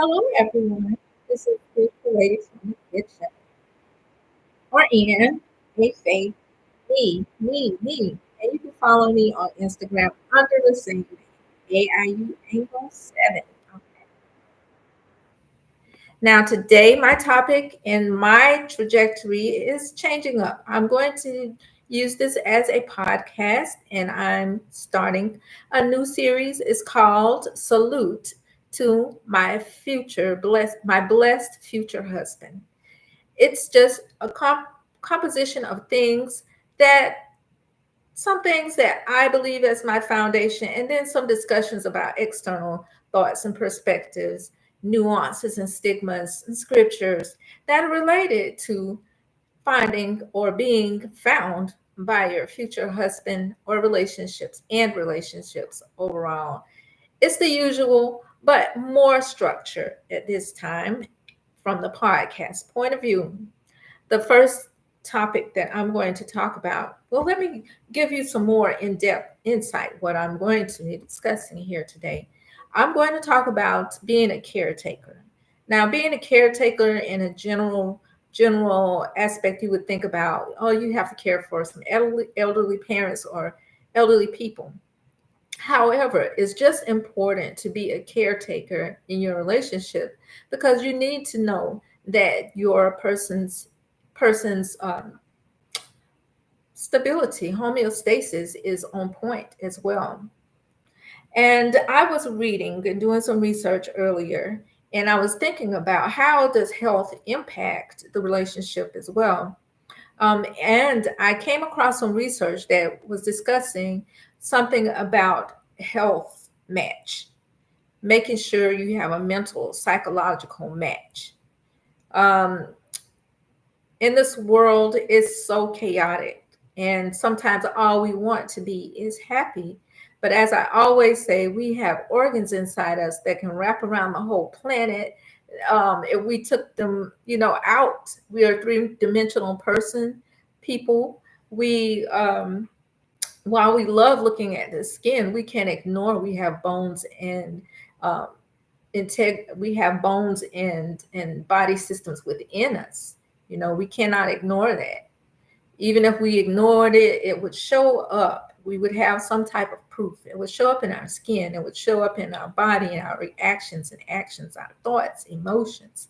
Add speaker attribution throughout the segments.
Speaker 1: Hello, everyone. This is Beautiful Lady from the Kitchen, or Ann, a Faith, me. And you can follow me on Instagram under the same name, AIU Angle 7. Now, today, my topic and my trajectory is changing up. I'm going to use this as a podcast, and I'm starting a new series. It's called Salute to My Future Blessed, My Blessed Future Husband. It's just a composition of things that some things that I believe as my foundation, and then some discussions about external thoughts and perspectives, nuances and stigmas and scriptures that are related to finding or being found by your future husband or relationships and relationships overall. It's the usual, but more structure at this time from the podcast point of view. The first topic that I'm going to talk about, well, let me give you some more in depth insight, what I'm going to be discussing here today. I'm going to talk about being a caretaker. Now, being a caretaker in a general aspect, you would think about, oh, you have to care for some elderly parents or elderly people. However, it's just important to be a caretaker in your relationship because you need to know that your person's stability, homeostasis is on point as well. And I was reading and doing some research earlier, and I was thinking about how does health impact the relationship as well. And I came across some research that was discussing something about health match, making sure you have a mental, psychological match. Um, in this world, it's so chaotic, and sometimes all we want to be is happy. But as I always say, we have organs inside us that can wrap around the whole planet. If we took them, out, we are three-dimensional people. We while we love looking at the skin, we can't ignore we have bones and um, we have bones and body systems within us. We cannot ignore that. Even if we ignored it, it would show up. We would have some type of proof. It would show up in our skin. It would show up in our body and our reactions and actions, our thoughts, emotions,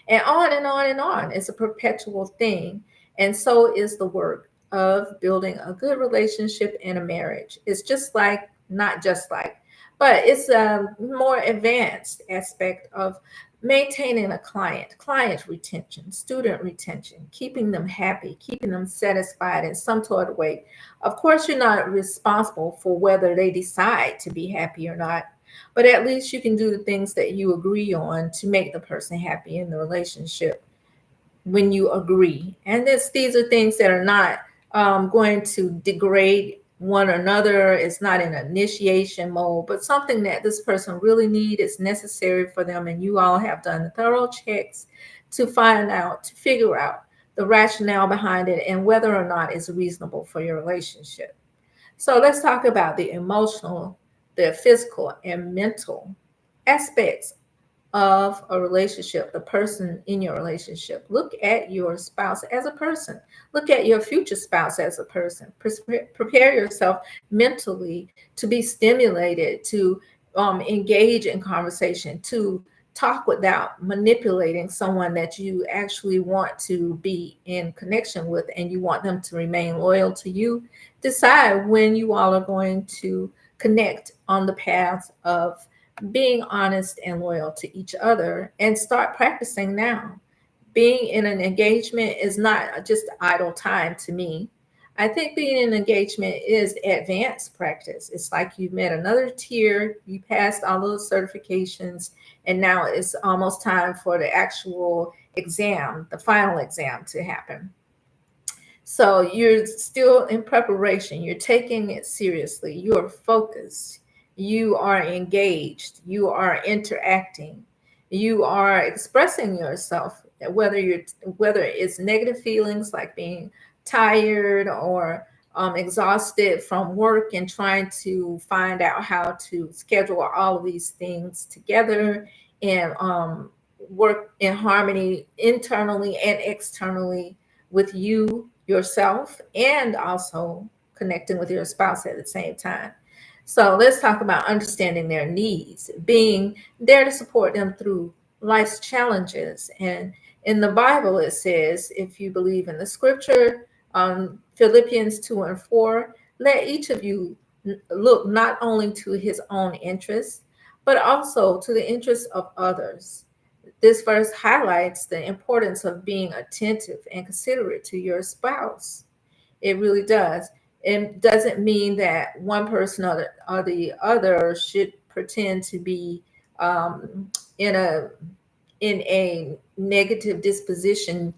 Speaker 1: and on and on and on. It's a perpetual thing. And so is the work of building a good relationship in a marriage. It's just like, not just like, but it's a more advanced aspect of maintaining a client retention, student retention, keeping them happy, keeping them satisfied in some sort of way. Of course, you're not responsible for whether they decide to be happy or not, but at least you can do the things that you agree on to make the person happy in the relationship when you agree. And these are things that are not going to degrade one another. It's not in initiation mode, but something that this person really need is necessary for them. And you all have done thorough checks to figure out the rationale behind it and whether or not it's reasonable for your relationship. So let's talk about the emotional, the physical, and mental aspects of a relationship, the person in your relationship. Look at your spouse as a person. Look at your future spouse as a person. Prepare yourself mentally to be stimulated, to engage in conversation, to talk without manipulating someone that you actually want to be in connection with and you want them to remain loyal to you. Decide when you all are going to connect on the path of being honest and loyal to each other and start practicing now. Being in an engagement is not just idle time to me. I think being in an engagement is advanced practice. It's like you met another tier, you passed all those certifications, and now it's almost time for the actual exam, the final exam to happen. So you're still in preparation. You're taking it seriously. You are focused. You are engaged. You are interacting. You are expressing yourself, whether it's negative feelings like being tired or exhausted from work and trying to find out how to schedule all of these things together and work in harmony internally and externally with you yourself, and also connecting with your spouse at the same time. So let's talk about understanding their needs, being there to support them through life's challenges. And in the Bible, it says, if you believe in the scripture, Philippians 2 and 4, let each of you look not only to his own interests, but also to the interests of others. This verse highlights the importance of being attentive and considerate to your spouse. It really does. It doesn't mean that one person or the other should pretend to be in a negative disposition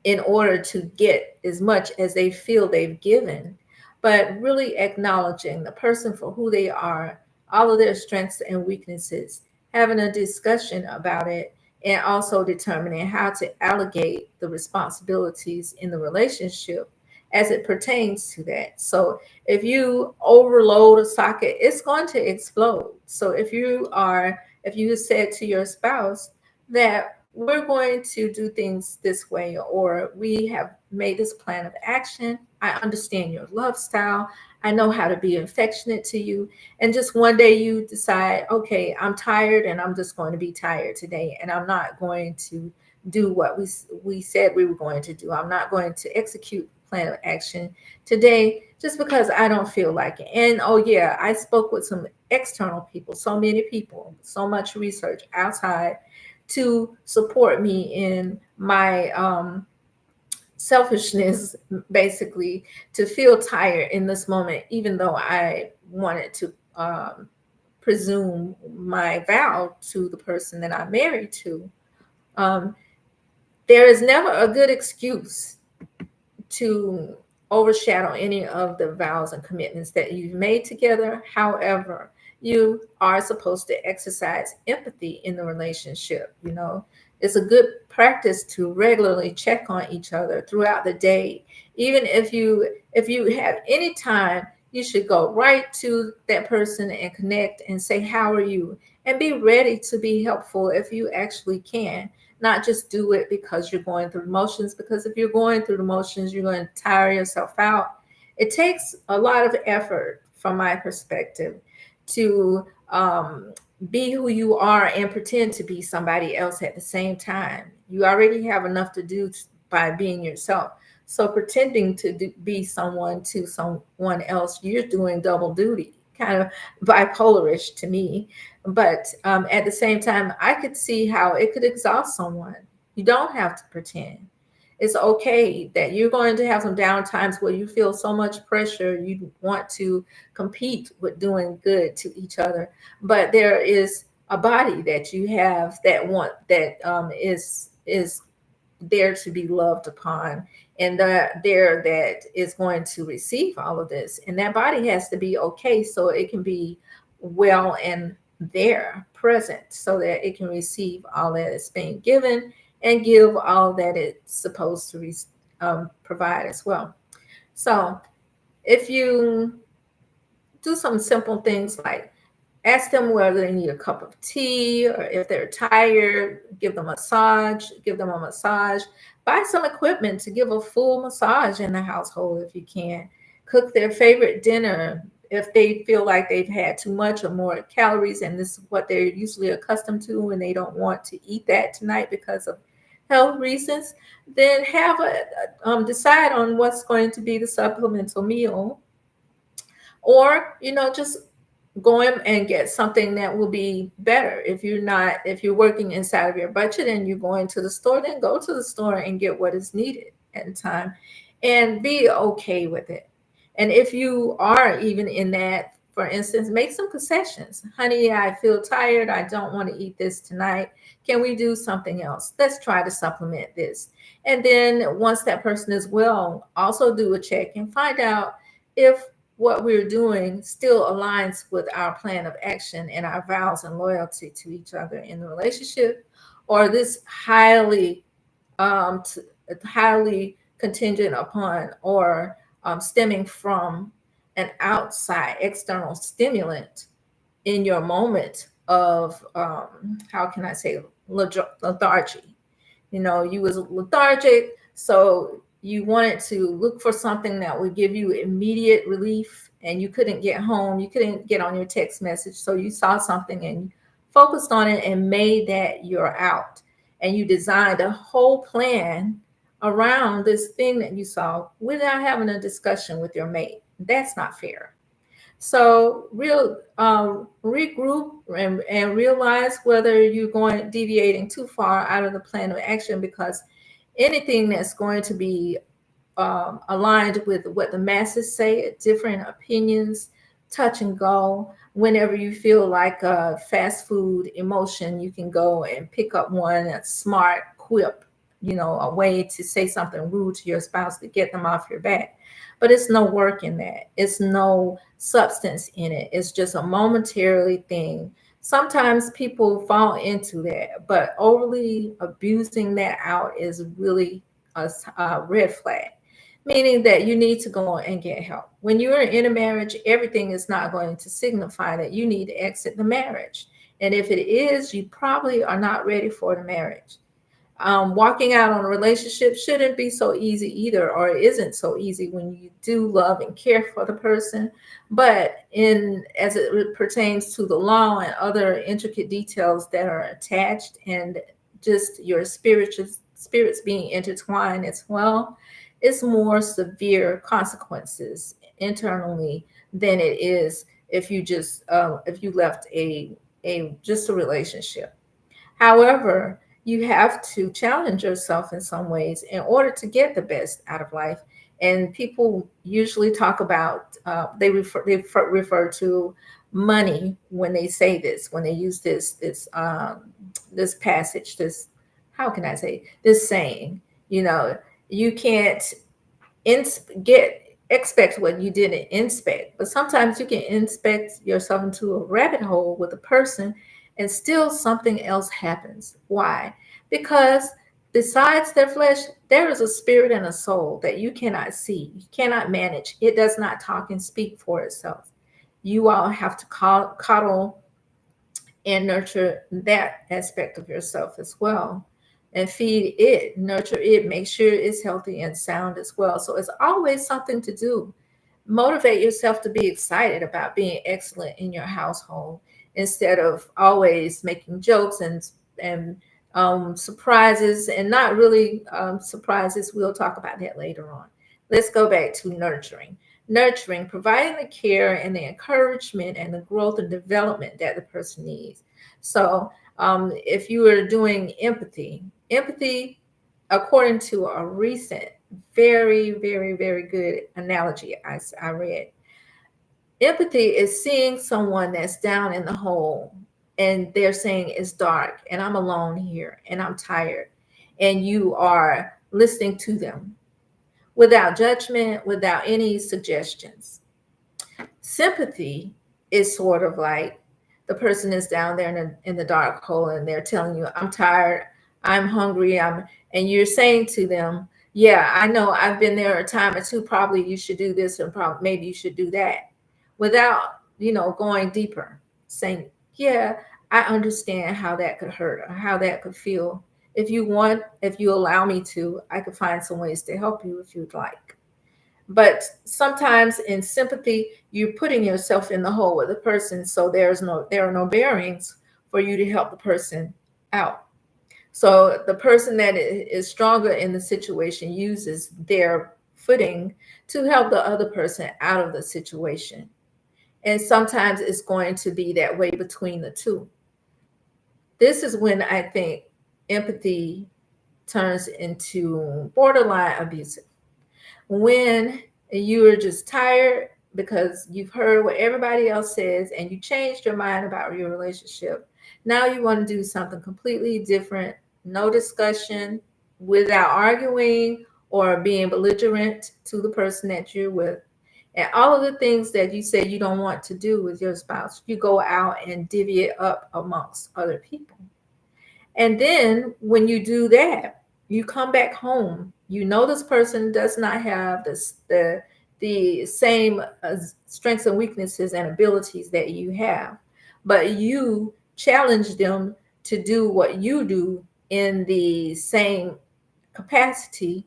Speaker 1: in order to get as much as they feel they've given, but really acknowledging the person for who they are, all of their strengths and weaknesses, having a discussion about it, and also determining how to allocate the responsibilities in the relationship as it pertains to that. So if you overload a socket, it's going to explode. So if you said to your spouse that we're going to do things this way, or we have made this plan of action, I understand your love style, I know how to be affectionate to you, and just one day you decide, okay, I'm tired and I'm just going to be tired today, and I'm not going to do what we said we were going to do. I'm not going to execute the plan of action today just because I don't feel like it. And oh yeah, I spoke with some external people, so many people, so much research outside to support me in my selfishness, basically, to feel tired in this moment, even though I wanted to presume my vow to the person that I'm married to. Um, there is never a good excuse to overshadow any of the vows and commitments that you've made together. However, you are supposed to exercise empathy in the relationship. You know, it's a good practice to regularly check on each other throughout the day. Even if you have any time, you should go right to that person and connect and say, how are you? And be ready to be helpful if you actually can, not just do it because you're going through the motions. Because if you're going through the motions, you're going to tire yourself out. It takes a lot of effort, from my perspective, to be who you are and pretend to be somebody else at the same time. You already have enough to do by being yourself. So pretending to be someone to someone else, you're doing double duty, kind of bipolarish to me. But at the same time, I could see how it could exhaust someone. You don't have to pretend. It's okay that you're going to have some down times where you feel so much pressure, you want to compete with doing good to each other. But there is a body that you have that is there to be loved upon, and there that is going to receive all of this, and that body has to be okay so it can be well and there present so that it can receive all that is being given and give all that it's supposed to provide as well. So if you do some simple things like ask them whether they need a cup of tea, or if they're tired, give them a massage, buy some equipment to give a full massage in the household if you can, cook their favorite dinner if they feel like they've had too much or more calories and this is what they're usually accustomed to and they don't want to eat that tonight because of health reasons. Then have decide on what's going to be the supplemental meal, or just go in and get something that will be better. If you're working inside of your budget and you're going to the store, then go to the store and get what is needed at the time and be okay with it. And if you are even in that, for instance, make some concessions. Honey, I feel tired, I don't want to eat this tonight, can we do something else? Let's try to supplement this. And then once that person is well, also do a check and find out if what we're doing still aligns with our plan of action and our vows and loyalty to each other in the relationship, or this highly contingent upon, or stemming from an outside external stimulant in your moment of how can I say, lethargy. You was lethargic, so you wanted to look for something that would give you immediate relief, and you couldn't get home, you couldn't get on your text message, so you saw something and focused on it and made that your out, and you designed a whole plan around this thing that you saw without having a discussion with your mate. That's not fair. So regroup and realize whether you're going deviating too far out of the plan of action, because anything that's going to be aligned with what the masses say, different opinions, touch and go. Whenever you feel like a fast food emotion, you can go and pick up one that's smart quip, a way to say something rude to your spouse to get them off your back. But it's no work in that. It's no substance in it. It's just a momentary thing. Sometimes people fall into that, but overly abusing that out is really a red flag, meaning that you need to go and get help. When you're in a marriage, everything is not going to signify that you need to exit the marriage. And if it is, you probably are not ready for the marriage. Walking out on a relationship shouldn't be so easy either, or it isn't so easy when you do love and care for the person. But as it pertains to the law and other intricate details that are attached, and just your spirits being intertwined as well, it's more severe consequences internally than it is if you left a just a relationship. However, you have to challenge yourself in some ways in order to get the best out of life. And people usually talk about they refer to money when they say this, when they use this passage, this, how can I say, this saying. You know, you can't get expect what you didn't inspect. But sometimes you can inspect yourself into a rabbit hole with a person and still something else happens. Why? Because besides their flesh, there is a spirit and a soul that you cannot see, you cannot manage. It does not talk and speak for itself. You all have to coddle and nurture that aspect of yourself as well, and feed it, nurture it, make sure it's healthy and sound as well. So it's always something to do. Motivate yourself to be excited about being excellent in your household, instead of always making jokes and surprises, and not really surprises. We'll talk about that later on. Let's go back to nurturing, providing the care and the encouragement and the growth and development that the person needs. So if you are doing empathy, according to a recent, very, very, very good analogy I read, empathy is seeing someone that's down in the hole, and they're saying it's dark and I'm alone here and I'm tired. And you are listening to them without judgment, without any suggestions. Sympathy is sort of like the person is down there in the dark hole, and they're telling you, I'm tired, I'm hungry, and you're saying to them, yeah, I know, I've been there a time or two, probably you should do this, and probably maybe you should do that, without, going deeper, saying, yeah, I understand how that could hurt or how that could feel. If you allow me to, I could find some ways to help you if you'd like. But sometimes in sympathy, you're putting yourself in the hole with the person, so there are no bearings for you to help the person out. So the person that is stronger in the situation uses their footing to help the other person out of the situation. And sometimes it's going to be that way between the two. This is when I think empathy turns into borderline abusive. When you are just tired because you've heard what everybody else says and you changed your mind about your relationship. Now you want to do something completely different, no discussion, without arguing or being belligerent to the person that you're with. And all of the things that you say you don't want to do with your spouse, you go out and divvy it up amongst other people. And then when you do that, you come back home. You know this person does not have the same strengths and weaknesses and abilities that you have, but you challenge them to do what you do in the same capacity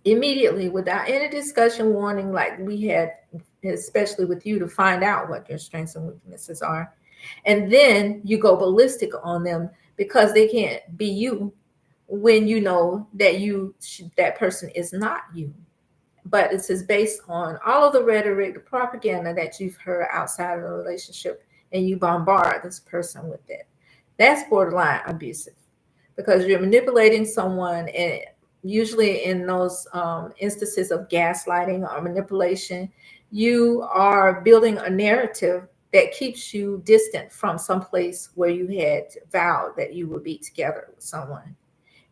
Speaker 1: immediately without any discussion warning like we had, especially with you, to find out what your strengths and weaknesses are. And then you go ballistic on them because they can't be you when you know that that person is not you. But this is based on all of the rhetoric, the propaganda that you've heard outside of the relationship, and you bombard this person with it. That's borderline abusive because you're manipulating someone, and usually in those instances of gaslighting or manipulation, you are building a narrative that keeps you distant from some place where you had vowed that you would be together with someone,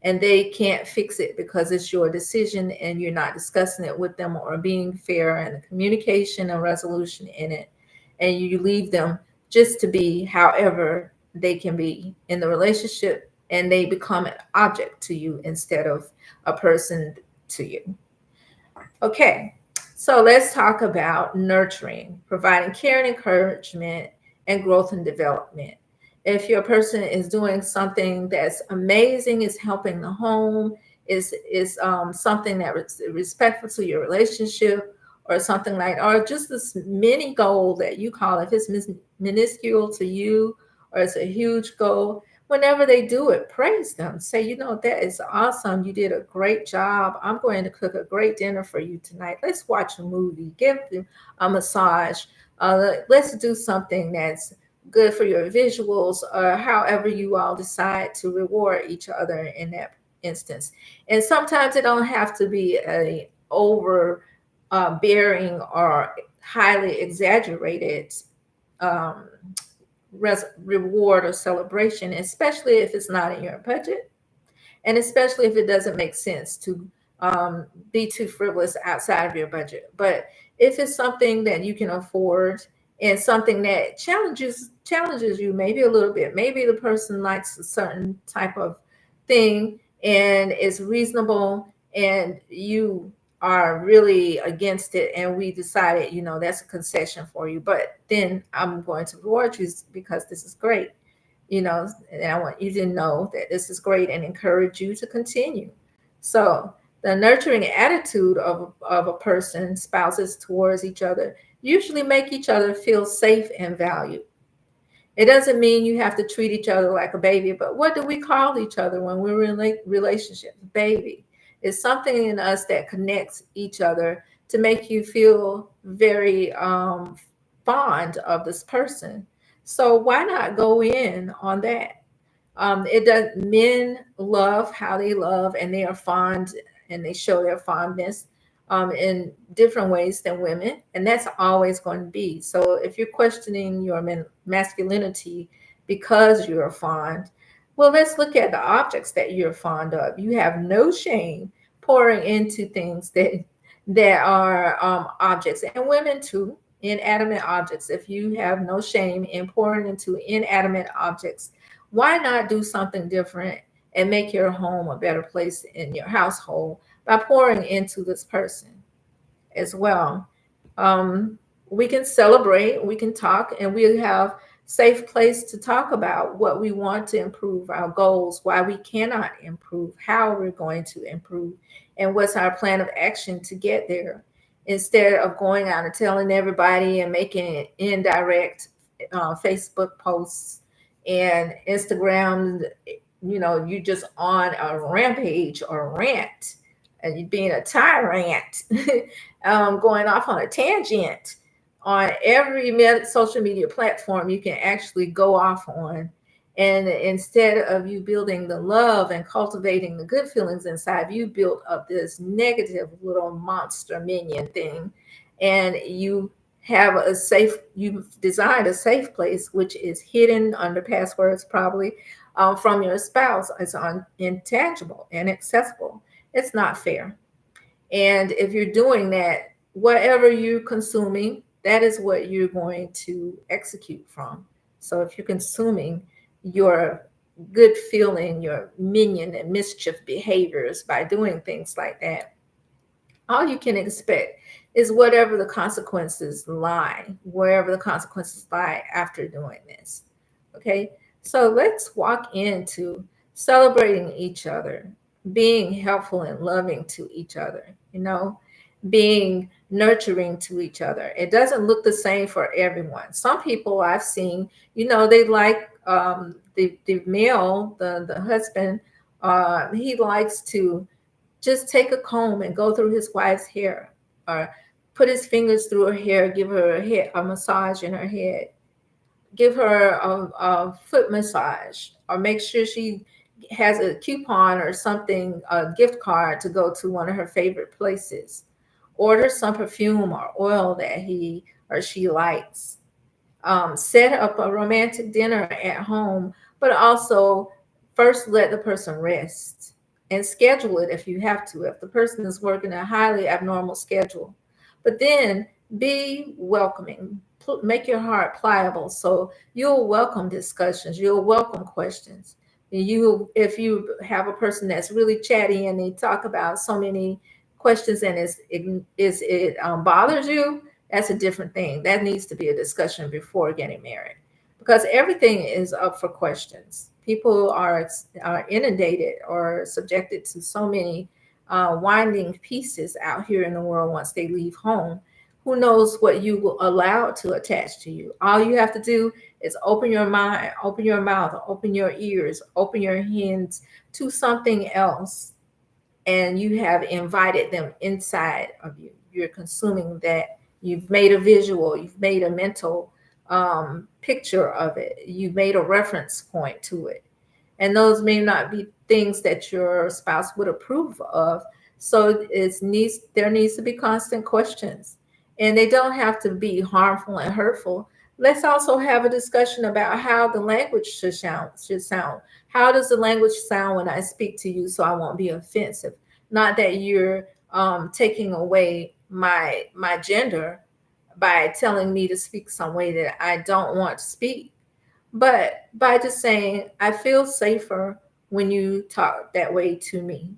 Speaker 1: and they can't fix it because it's your decision and you're not discussing it with them or being fair and the communication and resolution in it, and you leave them just to be however they can be in the relationship, and they become an object to you instead of a person to you. Okay, so let's talk about nurturing, providing care and encouragement, and growth and development. If your person is doing something that's amazing, is helping the home, is something that is respectful to your relationship, or something like, or just this mini goal that you call, if it's minuscule to you, or it's a huge goal, whenever they do it, praise them. Say, that is awesome. You did a great job. I'm going to cook a great dinner for you tonight. Let's watch a movie. Give them a massage. Let's do something that's good for your visuals, or however you all decide to reward each other in that instance. And sometimes it don't have to be a over bearing or highly exaggerated um, reward or celebration, especially if it's not in your budget, and especially if it doesn't make sense to be too frivolous outside of your budget. But if it's something that you can afford and something that challenges you maybe a little bit, maybe the person likes a certain type of thing and it's reasonable, and you are really against it, and we decided, that's a concession for you, but then I'm going to reward you because this is great, and I want you to know that this is great and encourage you to continue. So the nurturing attitude of a person, spouses towards each other, usually make each other feel safe and valued. It doesn't mean you have to treat each other like a baby, but what do we call each other when we're in a relationship? Baby. It's something in us that connects each other to make you feel very fond of this person. So why not go in on that? It does. Men love how they love, and they are fond, and they show their fondness in different ways than women, and that's always going to be. So if you're questioning your masculinity because you're fond, well, let's look at the objects that you're fond of. You have no shame pouring into things that are objects, and women too, inanimate objects. If you have no shame in pouring into inanimate objects, why not do something different and make your home a better place in your household by pouring into this person as well? Um, we can celebrate, we can talk, and we have safe place to talk about what we want to improve, our goals, why we cannot improve, how we're going to improve, and what's our plan of action to get there, instead of going out and telling everybody and making indirect Facebook posts and Instagram, you just on a rampage or rant, and you being a tyrant, going off on a tangent on every social media platform you can actually go off on. And instead of you building the love and cultivating the good feelings inside, you built up this negative little monster minion thing. And you've designed a safe place, which is hidden under passwords, probably from your spouse. It's intangible and accessible. It's not fair. And if you're doing that, whatever you're consuming, that is what you're going to execute from. So if you're consuming your good feeling, your minion and mischief behaviors by doing things like that, all you can expect is whatever the consequences lie, wherever the consequences lie after doing this. Okay. So let's walk into celebrating each other, being helpful and loving to each other, being nurturing to each other. It doesn't look the same for everyone. Some people I've seen, they like the male, the husband, he likes to just take a comb and go through his wife's hair, or put his fingers through her hair, give her a massage in her head, give her a foot massage, or make sure she has a coupon or something, a gift card to go to one of her favorite places. Order some perfume or oil that he or she likes. Set up a romantic dinner at home, but also first let the person rest and schedule it if you have to, if the person is working a highly abnormal schedule. But then be welcoming, make your heart pliable so you'll welcome discussions, you'll welcome questions. If you have a person that's really chatty and they talk about so many questions and it bothers you, that's a different thing. That needs to be a discussion before getting married, because everything is up for questions. People are inundated or subjected to so many winding pieces out here in the world once they leave home. Who knows what you will allow to attach to you? All you have to do is open your mind, open your mouth, open your ears, open your hands to something else, and you have invited them inside of you. You're consuming that. You've made a visual, you've made a mental picture of it, you've made a reference point to it. And those may not be things that your spouse would approve of. So there needs to be constant questions. And they don't have to be harmful and hurtful. Let's also have a discussion about how the language should sound. How does the language sound when I speak to you so I won't be offensive? Not that you're taking away my gender by telling me to speak some way that I don't want to speak, but by just saying, I feel safer when you talk that way to me.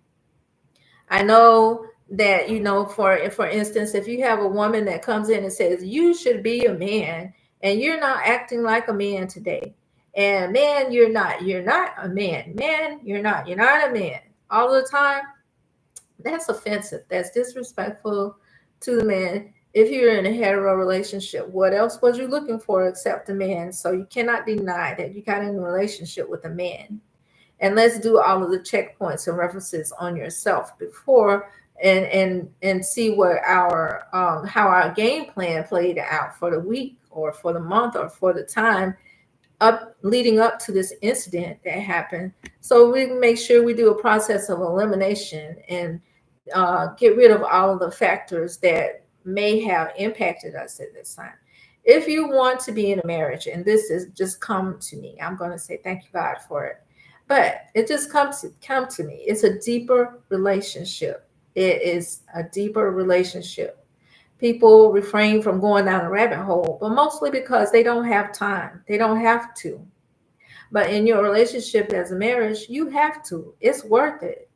Speaker 1: I know that, for instance, if you have a woman that comes in and says, you should be a man, and you're not acting like a man today. And man, you're not a man. Man, you're not a man. All the time, that's offensive. That's disrespectful to the man. If you're in a hetero relationship, what else was you looking for except a man? So you cannot deny that you got in a relationship with a man. And let's do all of the checkpoints and references on yourself before, and see what our how our game plan played out for the week or for the month or for the time up leading up to this incident that happened, so we can make sure we do a process of elimination and get rid of all of the factors that may have impacted us at this time. If you want to be in a marriage, and this is just come to me, I'm going to say thank you God for it, but it just come to me. It's a deeper relationship. It is a deeper relationship. People refrain from going down a rabbit hole, but mostly because they don't have time. They don't have to. But in your relationship as a marriage, you have to. It's worth it.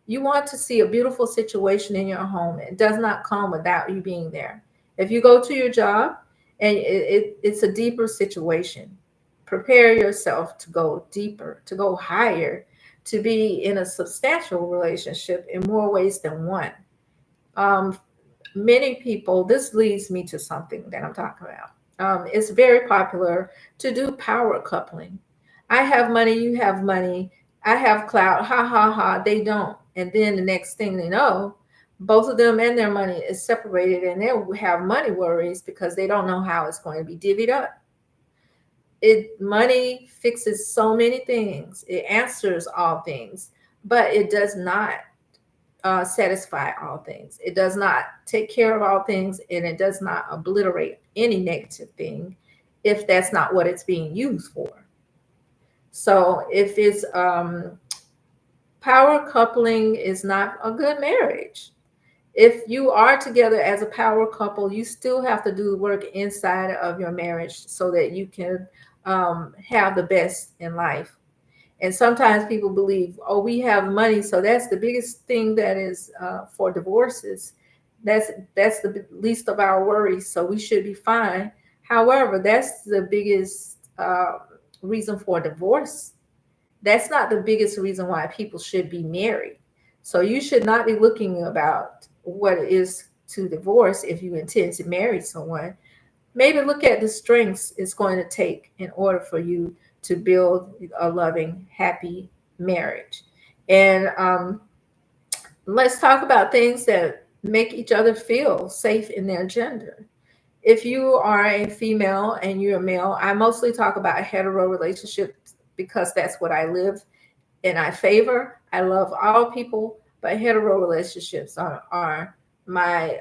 Speaker 1: You want to see a beautiful situation in your home. It does not come without you being there. If you go to your job and it's a deeper situation, prepare yourself to go deeper, to go higher, to be in a substantial relationship in more ways than one. Um, Many people, this leads me to something that I'm talking about. It's very popular to do power coupling. I have money, you have money, I have clout, ha ha ha. They don't. And then the next thing they know, both of them and their money is separated, and they'll have money worries because they don't know how it's going to be divvied up. Money fixes so many things, it answers all things, but it does not satisfy all things. It does not take care of all things, and it does not obliterate any negative thing if that's not what it's being used for. So if it's power coupling is not a good marriage. If you are together as a power couple, you still have to do the work inside of your marriage so that you can have the best in life. And sometimes people believe, oh, we have money, so that's the biggest thing that is for divorces. That's the least of our worries, so we should be fine. However, that's the biggest reason for divorce. That's not the biggest reason why people should be married. So you should not be looking about what it is to divorce if you intend to marry someone. Maybe look at the strengths it's going to take in order for you to build a loving, happy marriage. And let's talk about things that make each other feel safe in their gender. If you are a female and you're a male, I mostly talk about hetero relationships because that's what I live and I favor. I love all people, but hetero relationships are my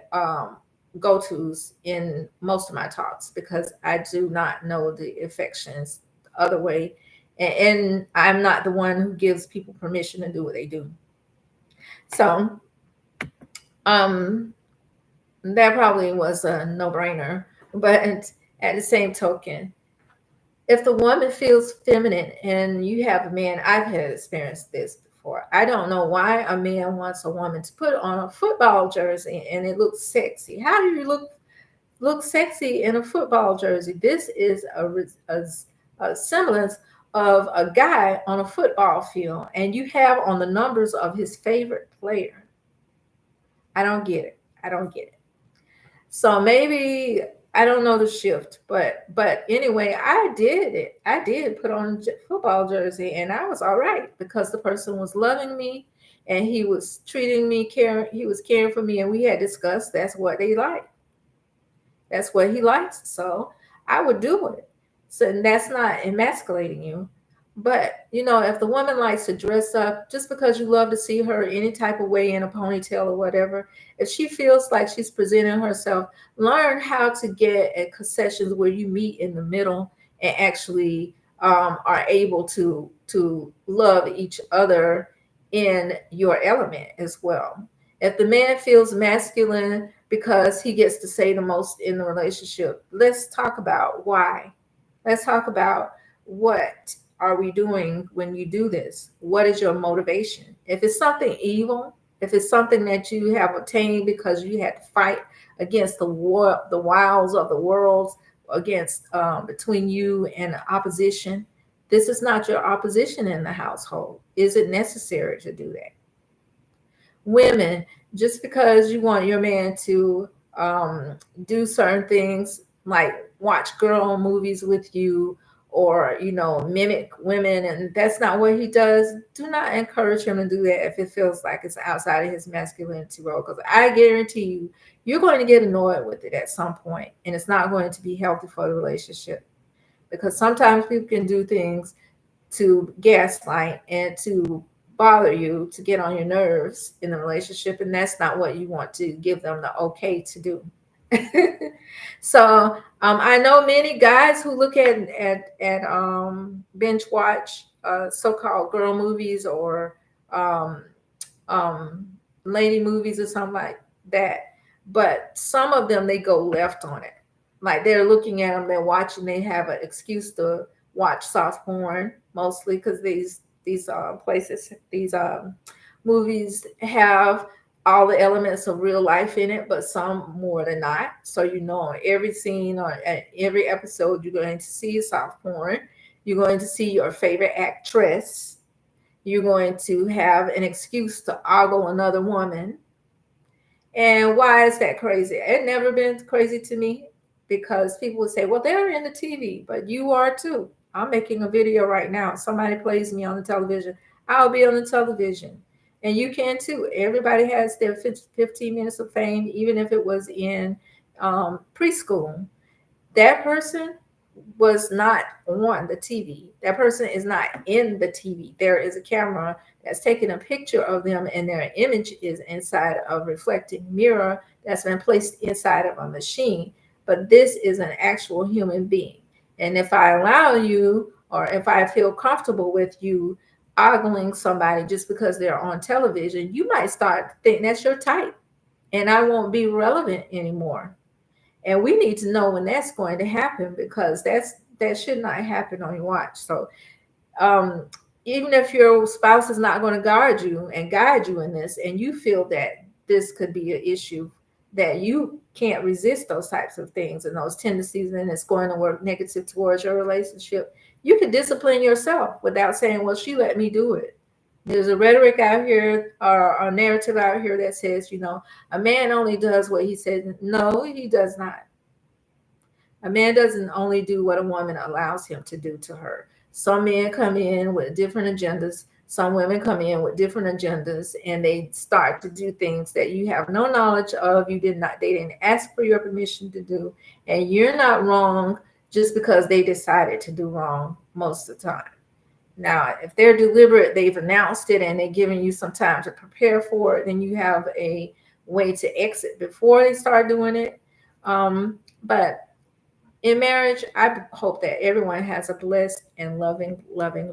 Speaker 1: go tos in most of my talks because I do not know the affections the other way. And I'm not the one who gives people permission to do what they do. So, um, that probably was a no brainer. But at the same token, if the woman feels feminine and you have a man, I've had experienced this before. I don't know why a man wants a woman to put on a football jersey and it looks sexy. How do you look sexy in a football jersey? This is a semblance of a guy on a football field, and you have on the numbers of his favorite player. I don't get it. I don't get it. So maybe I don't know the shift, but anyway, I did it. I did put on a football jersey, and I was all right because the person was loving me, and he was treating me caring. He was caring for me, and we had discussed that's what they like. That's what he likes. So I would do it. So and that's not emasculating you. But if the woman likes to dress up just because you love to see her any type of way in a ponytail or whatever, if she feels like she's presenting herself, learn how to get at concessions where you meet in the middle and actually are able to love each other in your element as well. If the man feels masculine because he gets to say the most in the relationship, let's talk about why. Let's talk about what are we doing when you do this? What is your motivation? If it's something evil, if it's something that you have obtained because you had to fight against the war, the wiles of the world, against between you and opposition, this is not your opposition in the household. Is it necessary to do that? Women, just because you want your man to do certain things like watch girl movies with you or mimic women, and that's not what he does, do not encourage him to do that if it feels like it's outside of his masculinity role, because I guarantee you're going to get annoyed with it at some point, and it's not going to be healthy for the relationship, because sometimes people can do things to gaslight and to bother you, to get on your nerves in the relationship, and that's not what you want to give them the okay to do. So I know many guys who look at binge watch so-called girl movies or um, um, lady movies or something like that, but some of them they go left on it. Like they're looking at them, they're watching, they have an excuse to watch soft porn mostly because these places, these movies have all the elements of real life in it, but some more than not. So on every scene or at every episode, you're going to see soft porn. You're going to see your favorite actress. You're going to have an excuse to ogle another woman. And why is that crazy? It never been crazy to me because people would say, well, they're in the TV, but you are too. I'm making a video right now. Somebody plays me on the television. I'll be on the television. And you can too. Everybody has their 15 minutes of fame, even if it was in preschool. That person was not on the TV. That person is not in the TV. There is a camera that's taking a picture of them, and their image is inside a reflecting mirror that's been placed inside of a machine. But this is an actual human being. And if I allow you, or if I feel comfortable with you ogling somebody just because they're on television, you might start thinking that's your type, and I won't be relevant anymore. And we need to know when that's going to happen, because that should not happen on your watch. So um, even if your spouse is not going to guard you and guide you in this, and you feel that this could be an issue, that you can't resist those types of things and those tendencies, and it's going to work negative towards your relationship, you can discipline yourself without saying, well, she let me do it. There's a rhetoric out here, or a narrative out here that says, a man only does what he says. No, he does not. A man doesn't only do what a woman allows him to do to her. Some men come in with different agendas. Some women come in with different agendas, and they start to do things that you have no knowledge of. They didn't ask for your permission to do. And you're not wrong just because they decided to do wrong most of the time. Now, if they're deliberate, they've announced it and they're giving you some time to prepare for it, then you have a way to exit before they start doing it. But in marriage, I hope that everyone has a blessed and loving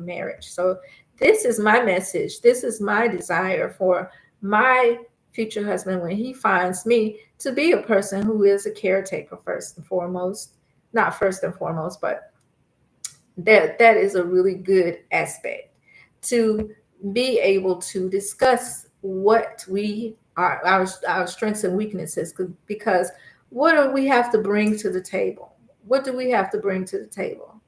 Speaker 1: marriage. So this is my message. This is my desire for my future husband when he finds me, to be a person who is a caretaker first and foremost. Not first and foremost, but that is a really good aspect, to be able to discuss what we are, our strengths and weaknesses, because what do we have to bring to the table? What do we have to bring to the table?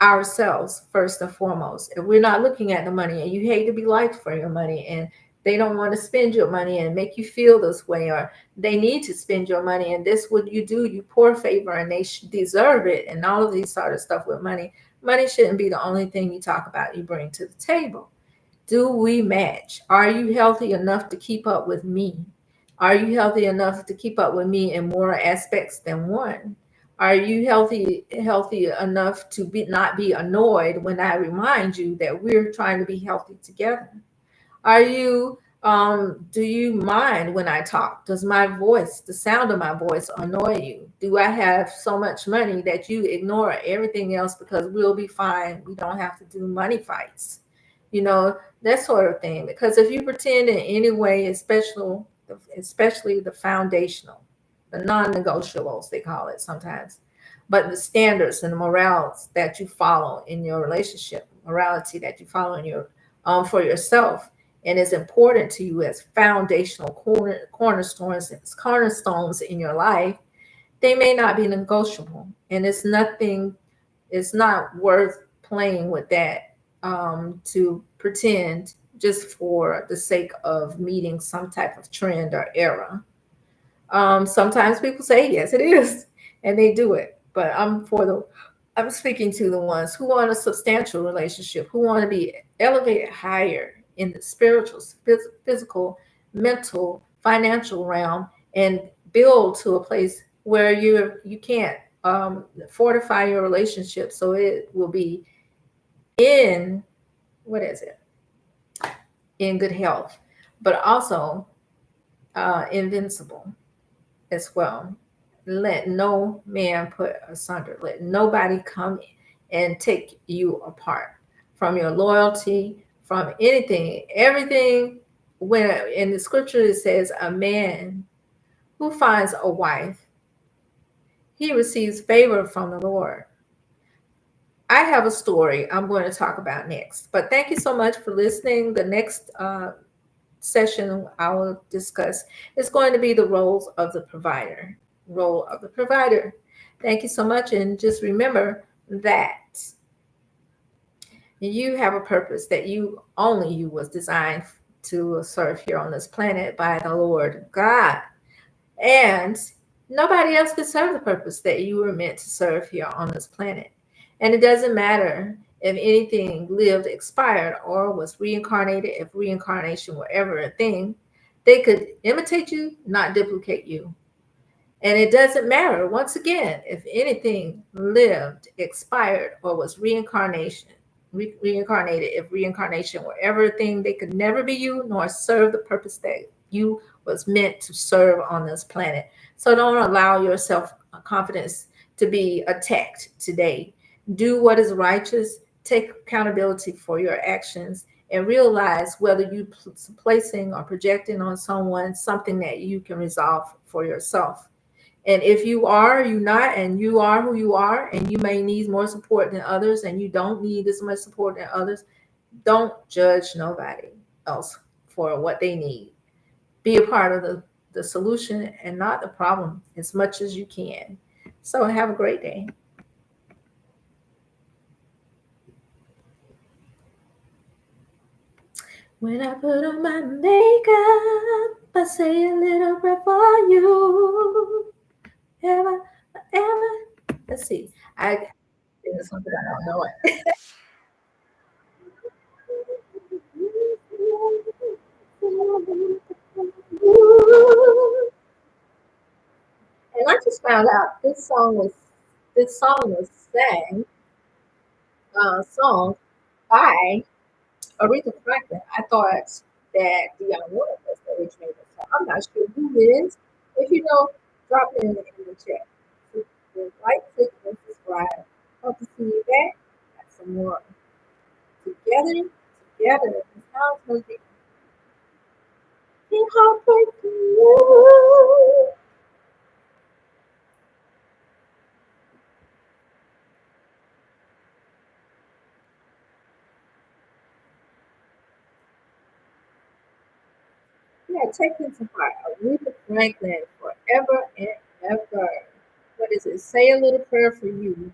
Speaker 1: Ourselves first and foremost. If we're not looking at the money, and you hate to be liked for your money, and they don't want to spend your money and make you feel this way, or they need to spend your money, and this what you do, you pour favor and they deserve it, and all of these sort of stuff with money. Money shouldn't be the only thing you talk about, you bring to the table. Do we match? Are you healthy enough to keep up with me? Are you healthy enough to keep up with me in more aspects than one? Are you healthy enough to not be annoyed when I remind you that we're trying to be healthy together? Are you do you mind when I talk? Does my voice, the sound of my voice, annoy you? Do I have so much money that you ignore everything else because we'll be fine? We don't have to do money fights, that sort of thing. Because if you pretend in any way, especially the foundational, the non-negotiables, they call it sometimes, but the standards and the morals that you follow in your relationship, morality that you follow in your for yourself, and is important to you as foundational cornerstones in your life, they may not be negotiable. And it's not worth playing with that, to pretend just for the sake of meeting some type of trend or era. Sometimes people say, yes, it is, and they do it. But I'm speaking to the ones who want a substantial relationship, who want to be elevated higher in the spiritual, physical, mental, financial realm, and build to a place where you can't fortify your relationship so it will be in what is it in good health, but also invincible as well. Let no man put asunder. Let nobody come and take you apart from your loyalty, from anything, everything. When in the scripture it says, a man who finds a wife, he receives favor from the Lord. I have a story I'm going to talk about next, but thank you so much for listening. The next session I will discuss is going to be the roles of the provider. Role of the provider. Thank you so much, and just remember that you have a purpose that only you was designed to serve here on this planet by the Lord God, and nobody else could serve the purpose that you were meant to serve here on this planet. And it doesn't matter if anything lived, expired, or was reincarnated. If reincarnation were ever a thing, they could imitate you, not duplicate you. And it doesn't matter, once again, if anything lived, expired, or was reincarnated. If reincarnation were ever a thing, they could never be you nor serve the purpose that you was meant to serve on this planet. So don't allow your self-confidence to be attacked today. Do what is righteous. Take accountability for your actions, and realize whether you placing or projecting on someone something that you can resolve for yourself. And if you are, you not, and you are who you are, and you may need more support than others, and you don't need as much support than others, don't judge nobody else for what they need. Be a part of the solution and not the problem as much as you can. So have a great day. When I put on my makeup, I say a little prayer for you. Ever, ever. Let's see. I there's something I don't know it. And I just found out this song was sang song by Aretha Franklin. I thought that Dionne Warwick was the originator. So I'm not sure who it is. If you know, drop it in the chat. Like, click, and subscribe. Hope to see you back. Got some more together. This house must be heartbreaking you. Yeah, take it to heart. Aretha Franklin, forever and ever. What is it? Say a little prayer for you.